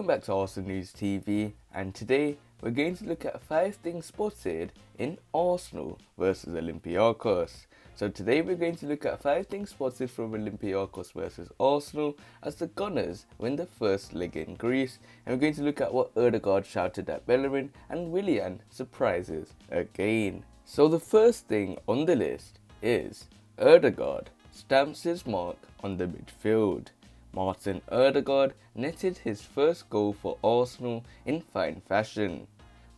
Welcome back to Arsenal News TV, and today we're going to look at 5 things spotted in Arsenal versus Olympiacos. So today we're going to look at 5 things spotted from Olympiacos versus Arsenal as the Gunners win the first leg in Greece, and we're going to look at what Erdegard shouted at Bellerin and Willian surprises again. So the first thing on the list is Erdegard stamps his mark on the midfield. Martin Erdegard netted his first goal for Arsenal in fine fashion.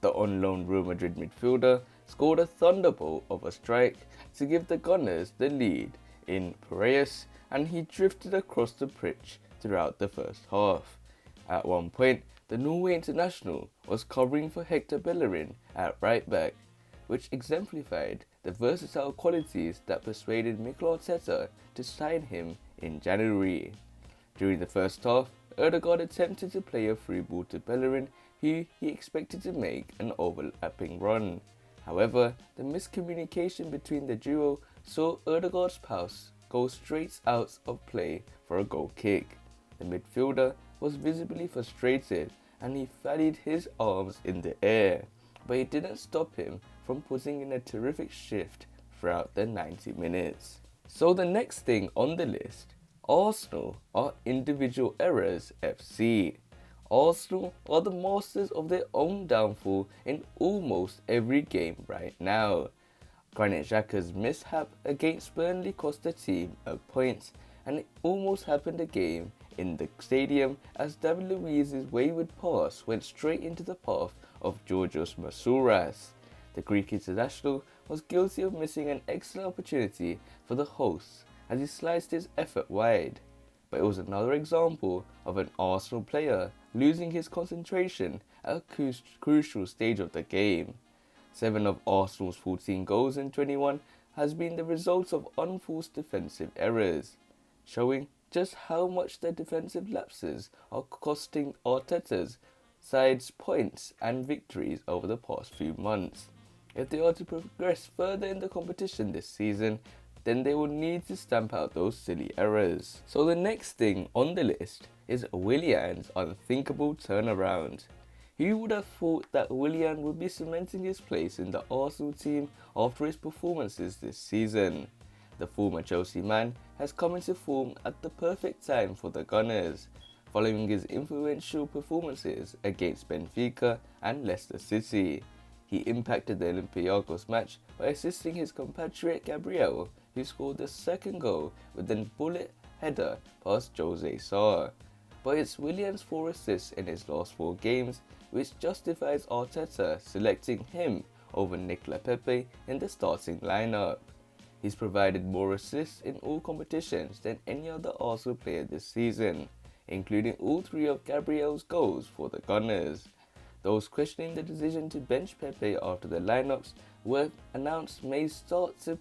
The on-loan Real Madrid midfielder scored a thunderbolt of a strike to give the Gunners the lead in Piraeus, and he drifted across the pitch throughout the first half. At one point, the Norway international was covering for Hector Bellerin at right back, which exemplified the versatile qualities that persuaded Mikel Arteta to sign him in January. During the first half, Erdegard attempted to play a free ball to Bellerin, who he expected to make an overlapping run. However, the miscommunication between the duo saw Erdegard's pass go straight out of play for a goal kick. The midfielder was visibly frustrated and he flailed his arms in the air, but it didn't stop him from putting in a terrific shift throughout the 90 minutes. So the next thing on the list, Arsenal are individual errors FC. Arsenal are the masters of their own downfall in almost every game right now. Granit Xhaka's mishap against Burnley cost the team a point, and it almost happened again in the stadium as David Luiz's wayward pass went straight into the path of Georgios Masouras. The Greek international was guilty of missing an excellent opportunity for the hosts as he sliced his effort wide. But it was another example of an Arsenal player losing his concentration at a crucial stage of the game. 7 of Arsenal's 14 goals in 21 has been the result of unforced defensive errors, showing just how much their defensive lapses are costing Arteta's sides points and victories over the past few months. If they are to progress further in the competition this season, then they will need to stamp out those silly errors. So the next thing on the list is Willian's unthinkable turnaround. Who would have thought that Willian would be cementing his place in the Arsenal team after his performances this season? The former Chelsea man has come into form at the perfect time for the Gunners, following his influential performances against Benfica and Leicester City. He impacted the Olympiacos match by assisting his compatriot Gabriel, who scored the second goal with a bullet header past Jose Sa. But it's Willian's 4 assists in his last 4 games which justifies Arteta selecting him over Nicolas Pepe in the starting lineup. He's provided more assists in all competitions than any other Arsenal player this season, including all 3 of Gabriel's goals for the Gunners. Those questioning the decision to bench Pepe after the lineups were announced may start to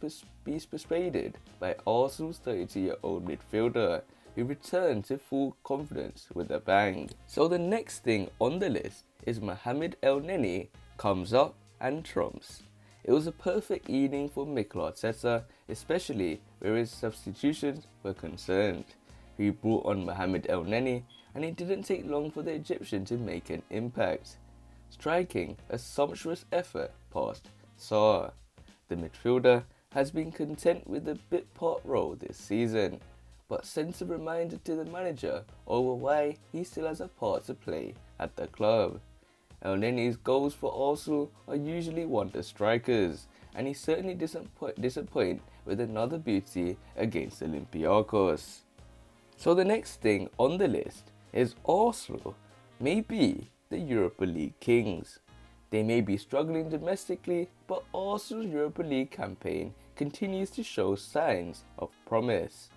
be persuaded by Arsenal's 32-year-old midfielder, who returned to full confidence with a bang. So the next thing on the list is Mohamed Elneny comes up and trumps. It was a perfect evening for Mikel Arteta, especially where his substitutions were concerned. He brought on Mohamed Elneny, and it didn't take long for the Egyptian to make an impact, striking a sumptuous effort past Sa. The midfielder has been content with a bit part role this season, but sends a reminder to the manager over why he still has a part to play at the club. Elneny's goals for Arsenal are usually wonder strikers, and he certainly disappoint with another beauty against Olympiacos. So the next thing on the list is Arsenal may be the Europa League kings. They may be struggling domestically, but Arsenal's Europa League campaign continues to show signs of promise.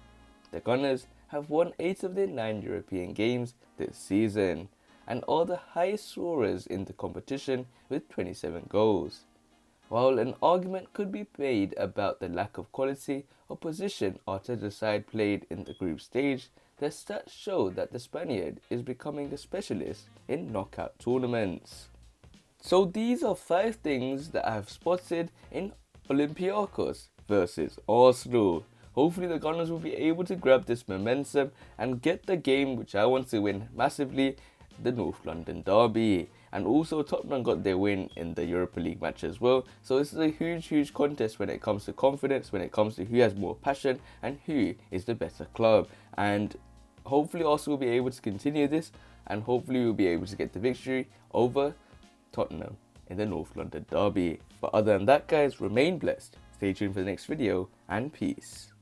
The Gunners have won 8 of their 9 European games this season, and are the highest scorers in the competition with 27 goals. While an argument could be made about the lack of quality or position Arteta's side played in the group stage, the stats show that the Spaniard is becoming a specialist in knockout tournaments. So these are 5 things that I have spotted in Olympiacos versus Arsenal. Hopefully the Gunners will be able to grab this momentum and get the game, which I want to win massively, the North London derby. And also Tottenham got their win in the Europa League match as well. So this is a huge contest when it comes to confidence, when it comes to who has more passion and who is the better club. And hopefully Arsenal will be able to continue this, and hopefully we'll be able to get the victory over Tottenham in the North London derby. But other than that, guys, remain blessed. Stay tuned for the next video, and peace.